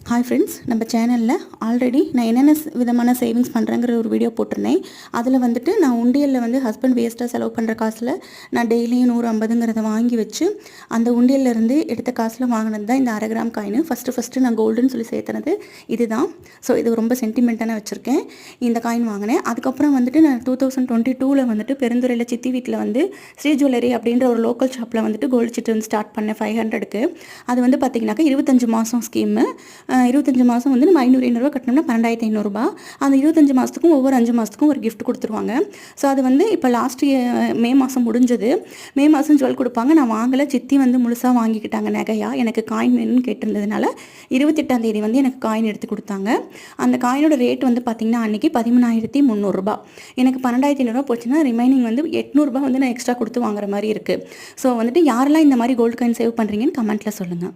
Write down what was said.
Hi friends, நம்ம சேனலில் already நான் என்னென்ன விதமான சேவிங்ஸ் பண்ணுறேங்கிற ஒரு வீடியோ போட்டிருந்தேன். அதில் வந்துட்டு நான் உண்டியலில் வந்து ஹஸ்பண்ட் வேஸ்ட்டாக செலவு பண்ணுற காசில் நான் டெய்லியும் 150ங்கிறத வாங்கி வச்சு அந்த உண்டியல்லேருந்து எடுத்த காசில் வாங்கினது தான் இந்த 1/2 கிராம் காயின். ஃபஸ்ட்டு நான் கோல்டுன்னு சொல்லி சேர்த்துனது இது தான். ஸோ இது ரொம்ப சென்டிமெண்ட்டாக வச்சுருக்கேன். இந்த காயின் வாங்கினேன். அதுக்கப்புறம் வந்துட்டு நான் 2022 வந்துட்டு பெருந்துறையில் சித்தி வீட்டில் வந்து ஸ்ரீ ஜுவல்லரி அப்படின்ற ஒரு லோக்கல் ஷாப்பில் வந்துட்டு கோல்டு சிட்டு வந்து ஸ்டார்ட் பண்ணேன் 500க்கு. அது வந்து பார்த்திங்கனாக்கா 25 மாதம் ஸ்கீமு. 25 மாதம் வந்து நம்ம 500 கட்டினோம்னா 12,500. அந்த 25 மாதத்துக்கும் ஒவ்வொரு 5 மாதத்துக்கும் ஒரு கிஃப்ட் கொடுத்துருவாங்க. ஸோ அது வந்து இப்போ லாஸ்ட் மே மாதம் முடிஞ்சது. மே மாதம் ஜுவல் கொடுப்பாங்க. நான் வாங்கலை. சித்தி வந்து முழுசாக வாங்கிக்கிட்டாங்க நகையா. எனக்கு காயின் வேணும்னு கேட்டிருந்ததுனால 28ஆம் தேதி வந்து எனக்கு காயின் எடுத்து கொடுத்தாங்க. அந்த காயினோட ரேட் வந்து பார்த்திங்கன்னா அன்றைக்கி 13,300. எனக்கு 12,500 போச்சுன்னா ரிமைனிங் வந்து 800 வந்து நான் எக்ஸ்ட்ரா கொடுத்து வாங்குற மாதிரி இருக்குது. ஸோ வந்துட்டு யாரெல்லாம் இந்த மாதிரி கோல்டு காயின் சேவ் பண்ணுறீங்கன்னு கமெண்ட்டில் சொல்லுங்கள்.